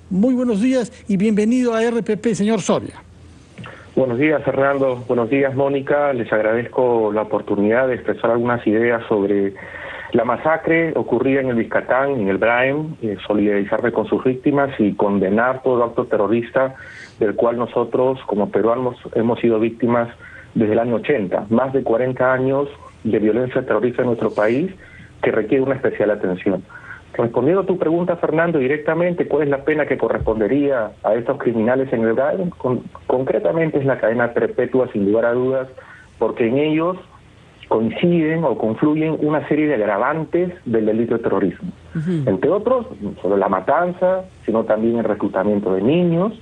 Muy buenos días y bienvenido a RPP, señor Soria. Buenos días, Fernando. Buenos días, Mónica. Les agradezco la oportunidad de expresar algunas ideas sobre la masacre ocurrida en el Biscatán, en el Braem, solidarizarme con sus víctimas y condenar todo acto terrorista del cual nosotros, como peruanos, hemos sido víctimas desde el año 80. Más de 40 años de violencia terrorista en nuestro país que requiere una especial atención. Respondiendo a tu pregunta, Fernando, directamente, ¿cuál es la pena que correspondería a estos criminales en el Braem? Concretamente es la cadena perpetua, sin lugar a dudas, porque en ellos coinciden o confluyen una serie de agravantes del delito de terrorismo. Entre otros, no solo la matanza, sino también el reclutamiento de niños.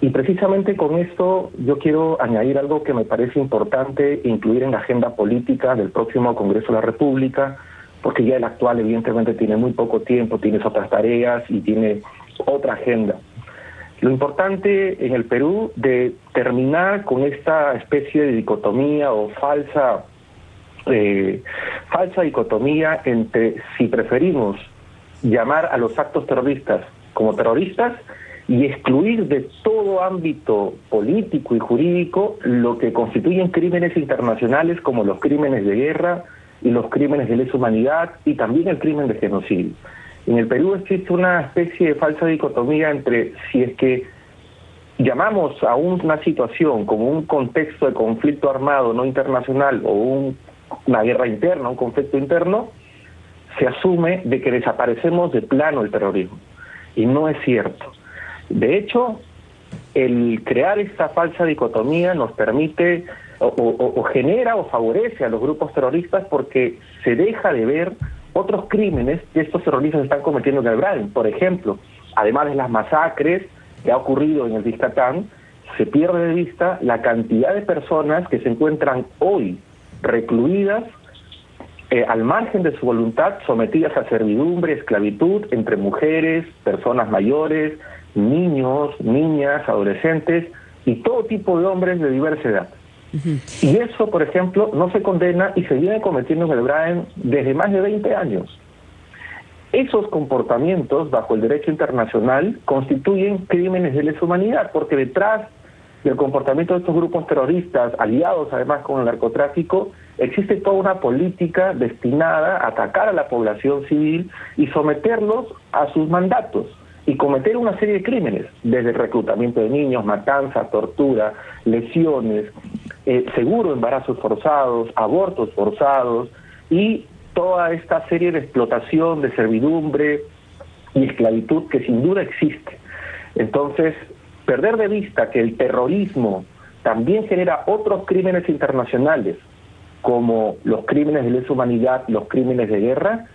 Y precisamente con esto yo quiero añadir algo que me parece importante incluir en la agenda política del próximo Congreso de la República, porque ya el actual evidentemente tiene muy poco tiempo, tiene otras tareas y tiene otra agenda. Lo importante en el Perú de terminar con esta especie de dicotomía o falsa dicotomía entre si preferimos llamar a los actos terroristas como terroristas y excluir de todo ámbito político y jurídico lo que constituyen crímenes internacionales como los crímenes de guerra y los crímenes de lesa humanidad y también el crimen de genocidio. En el Perú existe una especie de falsa dicotomía entre si es que llamamos a una situación como un contexto de conflicto armado no internacional o una guerra interna, un conflicto interno, se asume de que desaparecemos de plano el terrorismo. Y no es cierto. De hecho, el crear esta falsa dicotomía nos permite o genera o favorece a los grupos terroristas porque se deja de ver otros crímenes que estos terroristas están cometiendo en el Braem. Por ejemplo, además de las masacres que ha ocurrido en el Biscatán, se pierde de vista la cantidad de personas que se encuentran hoy recluidas al margen de su voluntad, sometidas a servidumbre, esclavitud, entre mujeres, personas mayores, niños, niñas, adolescentes y todo tipo de hombres de diversa edad. Y eso, por ejemplo, no se condena y se viene cometiendo en el Braem desde más de 20 años. Esos comportamientos, bajo el derecho internacional, constituyen crímenes de lesa humanidad, porque detrás del comportamiento de estos grupos terroristas, aliados además con el narcotráfico, existe toda una política destinada a atacar a la población civil y someterlos a sus mandatos y cometer una serie de crímenes, desde el reclutamiento de niños, matanza, tortura, lesiones, seguro embarazos forzados, abortos forzados y toda esta serie de explotación, de servidumbre y esclavitud que sin duda existe. Entonces, perder de vista que el terrorismo también genera otros crímenes internacionales, como los crímenes de lesa humanidad, los crímenes de guerra,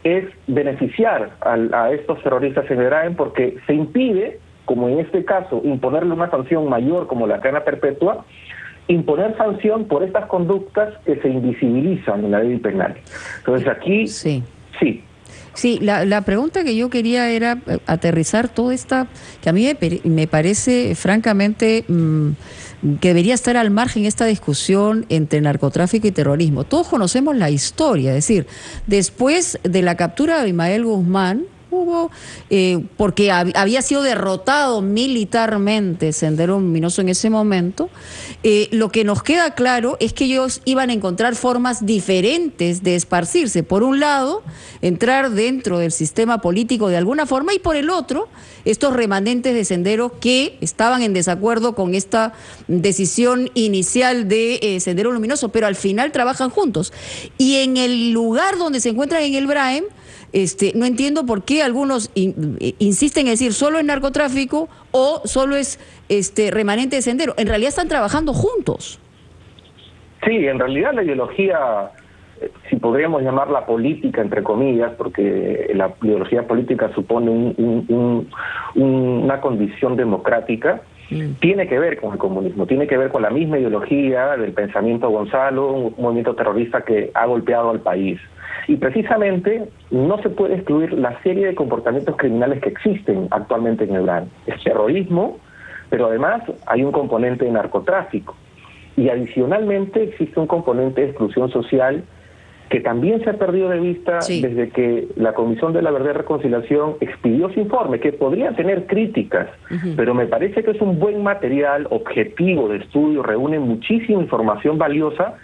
es beneficiar a estos terroristas en el Braem porque se impide, como en este caso, imponerle una sanción mayor como la cadena perpetua, imponer sanción por estas conductas que se invisibilizan en la ley penal. Entonces aquí, sí. Sí, la pregunta que yo quería era aterrizar toda esta, que a mí me parece francamente que debería estar al margen esta discusión entre narcotráfico y terrorismo. Todos conocemos la historia, es decir, después de la captura de Abimael Guzmán, hubo, porque había sido derrotado militarmente Sendero Luminoso en ese momento, lo que nos queda claro es que ellos iban a encontrar formas diferentes de esparcirse. Por un lado, entrar dentro del sistema político de alguna forma, y por el otro, estos remanentes de Sendero que estaban en desacuerdo con esta decisión inicial de Sendero Luminoso, pero al final trabajan juntos. Y en el lugar donde se encuentran en el Braem, no entiendo por qué algunos insisten en decir solo es narcotráfico o solo es remanente de Sendero. En realidad están trabajando juntos. Sí, en realidad la ideología, si podríamos llamarla política, entre comillas, porque la ideología política supone una condición democrática, tiene que ver con el comunismo, tiene que ver con la misma ideología del pensamiento Gonzalo, un movimiento terrorista que ha golpeado al país. Y precisamente no se puede excluir la serie de comportamientos criminales que existen actualmente en el Braem. Es terrorismo, pero además hay un componente de narcotráfico. Y adicionalmente existe un componente de exclusión social que también se ha perdido de vista desde que la Comisión de la Verdad y Reconciliación expidió su informe, que podría tener críticas, pero me parece que es un buen material objetivo de estudio, reúne muchísima información valiosa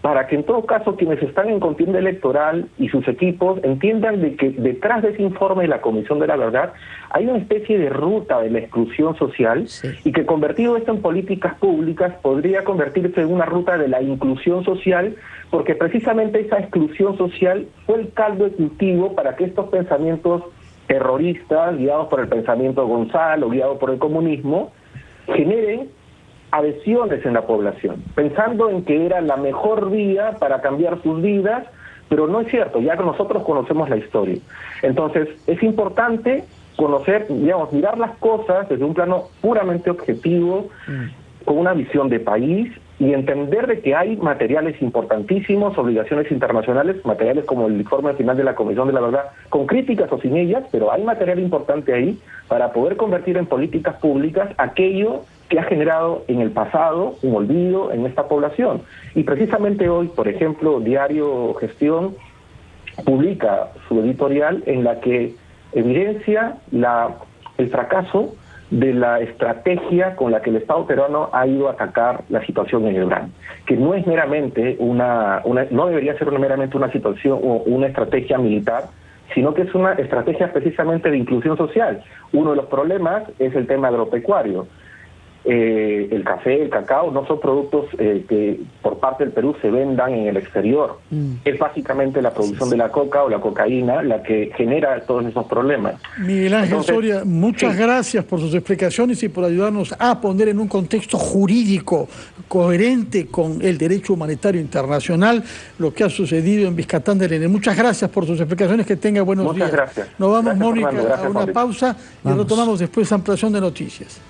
para que en todo caso quienes están en contienda electoral y sus equipos entiendan de que detrás de ese informe de la Comisión de la Verdad hay una especie de ruta de la exclusión social y que convertido esto en políticas públicas podría convertirse en una ruta de la inclusión social, porque precisamente esa exclusión social fue el caldo de cultivo para que estos pensamientos terroristas, guiados por el pensamiento Gonzalo, guiados por el comunismo, generen adhesiones en la población, pensando en que era la mejor vía para cambiar sus vidas, pero no es cierto, ya que nosotros conocemos la historia. Entonces, es importante conocer, digamos, mirar las cosas desde un plano puramente objetivo, con una visión de país, y entender de que hay materiales importantísimos, obligaciones internacionales, materiales como el informe final de la Comisión de la Verdad, con críticas o sin ellas, pero hay material importante ahí para poder convertir en políticas públicas aquello que ha generado en el pasado un olvido en esta población. Y precisamente hoy, por ejemplo, Diario Gestión publica su editorial en la que evidencia el fracaso de la estrategia con la que el Estado peruano ha ido a atacar la situación en el Gran, que no es meramente no debería ser meramente una situación o una estrategia militar, sino que es una estrategia precisamente de inclusión social. Uno de los problemas es el tema agropecuario. El café, el cacao no son productos que por parte del Perú se vendan en el exterior. Es básicamente la producción de la coca o la cocaína la que genera todos esos problemas. Miguel Ángel Soria, muchas gracias por sus explicaciones y por ayudarnos a poner en un contexto jurídico coherente con el derecho humanitario internacional lo que ha sucedido en Vizcatán del N. Muchas gracias por sus explicaciones, que tenga buenos días. Muchas gracias. Nos vamos, Gracias, Mónica, Fernando. Gracias, a una Fabio. pausa y retomamos después ampliación de noticias.